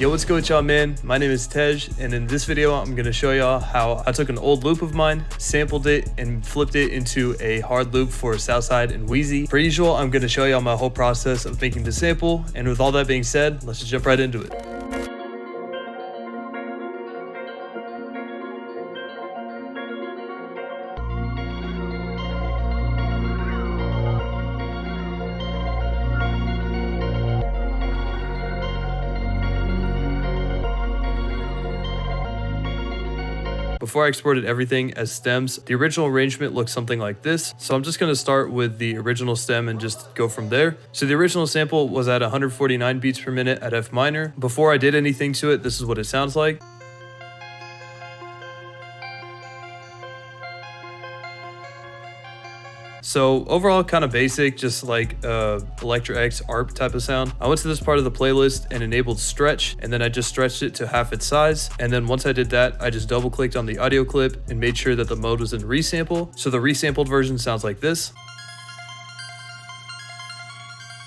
Yo, what's good with y'all, man? My name is Tej, and in this video I'm going to show y'all how I took an old loop of mine, sampled it, and flipped it into a hard loop for Southside and Wheezy. Per usual, I'm going to show y'all my whole process of making the sample, and with all that being said, let's just jump right into it. Before I exported everything as stems, the original arrangement looked something like this. So I'm just going to start with the original stem and just go from there. So the original sample was at 149 beats per minute at F minor. Before I did anything to it, this is what it sounds like. So overall, kind of basic, just like Electra X ARP type of sound. I went to this part of the playlist and enabled stretch, and then I just stretched it to half its size. And then once I did that, I just double clicked on the audio clip and made sure that the mode was in resample. So the resampled version sounds like this.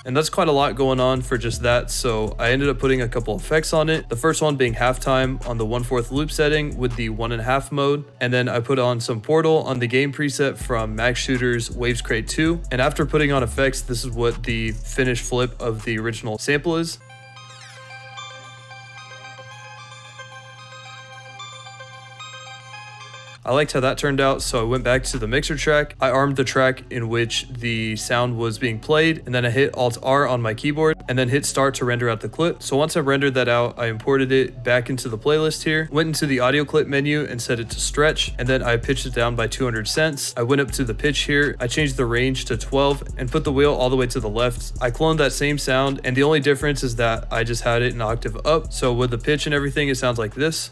And that's quite a lot going on for just that, so I ended up putting a couple effects on it. The first one being halftime on the 1/4 loop setting with the 1.5 mode, and then I put on some Portal on the game preset from Max Shooter's Waves Crate 2. And after putting on effects, this is what the finished flip of the original sample is. I liked how that turned out, so I went back to the mixer track. I armed the track in which the sound was being played, and then I hit Alt-R on my keyboard, and then hit start to render out the clip. So once I rendered that out, I imported it back into the playlist here, went into the audio clip menu and set it to stretch, and then I pitched it down by 200 cents. I went up to the pitch here, I changed the range to 12, and put the wheel all the way to the left. I cloned that same sound, and the only difference is that I just had it an octave up. So with the pitch and everything, it sounds like this.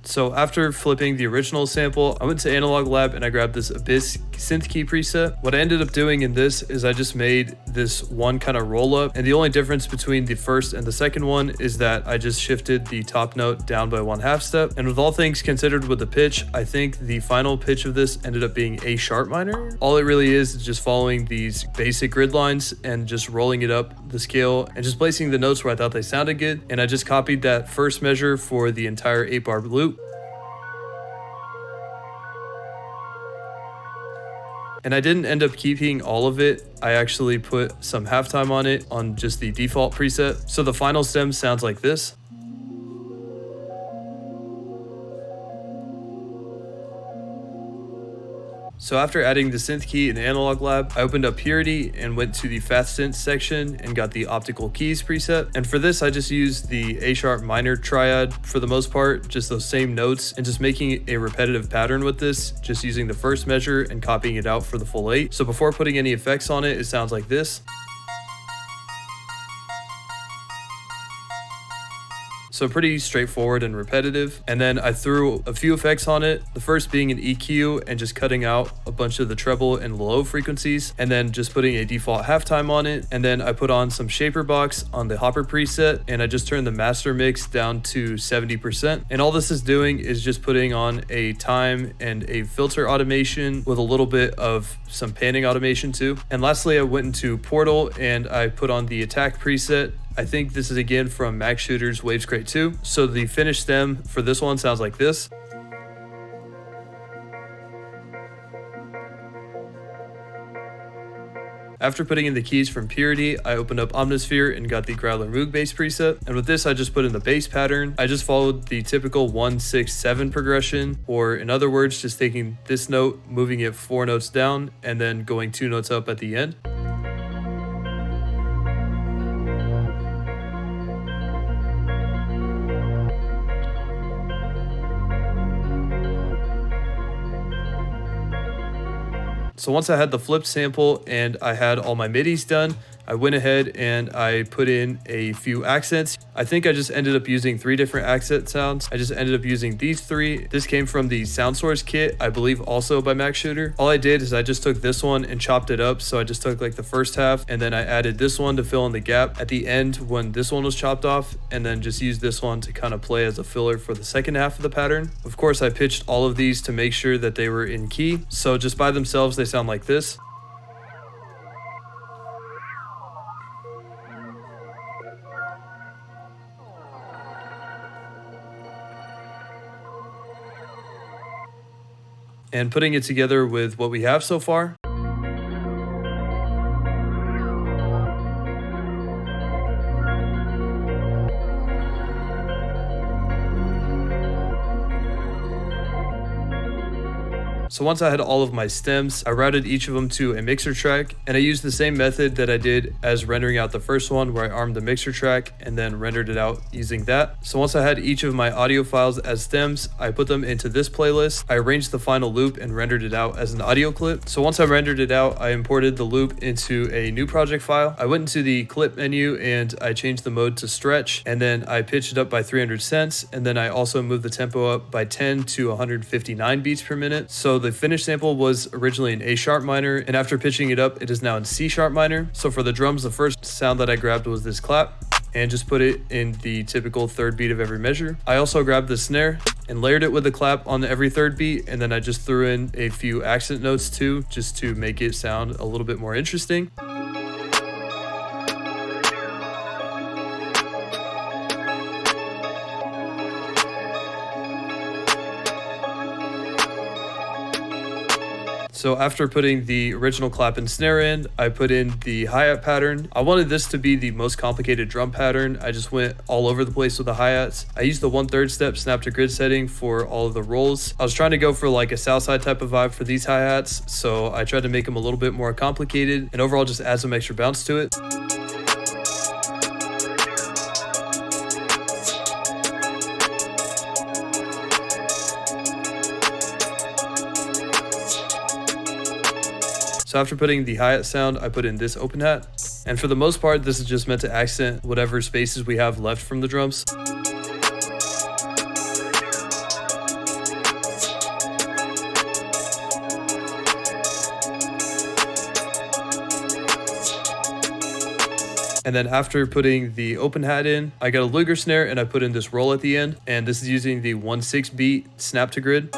So after flipping the original sample, I went to Analog Lab and I grabbed this Abyss Synth Key preset. What I ended up doing in this is I just made this one kind of roll up, and the only difference between the first and the second one is that I just shifted the top note down by 1/2 step. And with all things considered with the pitch, I think the final pitch of this ended up being A sharp minor. All it really is just following these basic grid lines and just rolling it up the scale and just placing the notes where I thought they sounded good. And I just copied that first measure for the entire 8-bar loop. And I didn't end up keeping all of it. I actually put some halftime on it on just the default preset. So the final stem sounds like this. So after adding the Synth Key in Analog Lab, I opened up Purity and went to the Fast Synth section and got the Optical Keys preset. And for this, I just used the A sharp minor triad for the most part, just those same notes, and just making a repetitive pattern with this, just using the first measure and copying it out for the full 8. So before putting any effects on it, it sounds like this. So pretty straightforward and repetitive. And then I threw a few effects on it. The first being an EQ and just cutting out a bunch of the treble and low frequencies, and then just putting a default halftime on it. And then I put on some shaper box on the hopper preset, and I just turned the master mix down to 70%. And all this is doing is just putting on a time and a filter automation with a little bit of some panning automation too. And lastly, I went into Portal and I put on the attack preset. I think this is again from Max Shooter's Waves Crate 2. So the finished stem for this one sounds like this. After putting in the keys from Purity, I opened up Omnisphere and got the Growler Moog bass preset. And with this, I just put in the bass pattern. I just followed the typical 1-6-7 progression, or in other words, just taking this note, moving it 4 notes down, and then going 2 notes up at the end. So once I had the flip sample and I had all my midis done, I went ahead and I put in a few accents. I think I just ended up using 3 different accent sounds. I just ended up using these 3. This came from the Sound Source kit, I believe also by Max Shooter. All I did is I just took this one and chopped it up. So I just took like the first half, and then I added this one to fill in the gap at the end when this one was chopped off, and then just used this one to kind of play as a filler for the second half of the pattern. Of course, I pitched all of these to make sure that they were in key. So just by themselves, they sound like this. and putting it together with what we have so far. So once I had all of my stems, I routed each of them to a mixer track, and I used the same method that I did as rendering out the first one, where I armed the mixer track and then rendered it out using that. So once I had each of my audio files as stems, I put them into this playlist. I arranged the final loop and rendered it out as an audio clip. So once I rendered it out, I imported the loop into a new project file. I went into the clip menu and I changed the mode to stretch, and then I pitched it up by 300 cents, and then I also moved the tempo up by 10 to 159 beats per minute. So the finished sample was originally in A sharp minor, and after pitching it up, it is now in C sharp minor. So for the drums, the first sound that I grabbed was this clap, and just put it in the typical third beat of every measure. I also grabbed the snare and layered it with the clap on every third beat, and then I just threw in a few accent notes too, just to make it sound a little bit more interesting. So after putting the original clap and snare in, I put in the hi-hat pattern. I wanted this to be the most complicated drum pattern. I just went all over the place with the hi-hats. I used the 1/3 step snap to grid setting for all of the rolls. I was trying to go for like a Southside type of vibe for these hi-hats, so I tried to make them a little bit more complicated and overall just add some extra bounce to it. So after putting the hi-hat sound, I put in this open hat. And for the most part, this is just meant to accent whatever spaces we have left from the drums. And then after putting the open hat in, I got a Luger snare and I put in this roll at the end. And this is using the 1/6 beat snap to grid.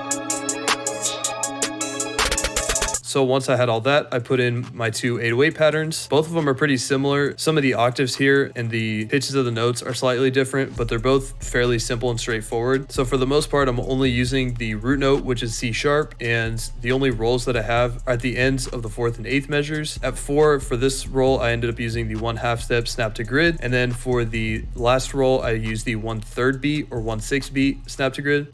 So once I had all that, I put in my two 808 patterns. Both of them are pretty similar. Some of the octaves here and the pitches of the notes are slightly different, but they're both fairly simple and straightforward. So for the most part, I'm only using the root note, which is C sharp, and the only rolls that I have are at the ends of the 4th and 8th measures. At 4, for this roll, I ended up using the 1/2 step snap to grid. And then for the last roll, I used the 1/3 beat or 1/6 beat snap to grid.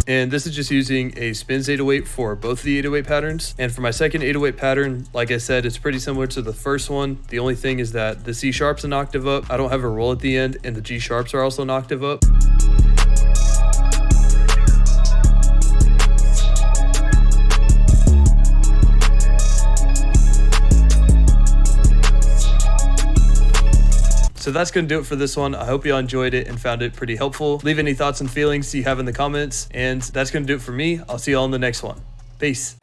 And this is just using a spins 808 for both of the 808 patterns. And for my second 808 pattern, like I said, it's pretty similar to the first one. The only thing is that the C sharp's an octave up. I don't have a roll at the end, and the G sharps are also an octave up. So that's going to do it for this one. I hope you all enjoyed it and found it pretty helpful. Leave any thoughts and feelings you have in the comments. And that's going to do it for me. I'll see you all in the next one. Peace.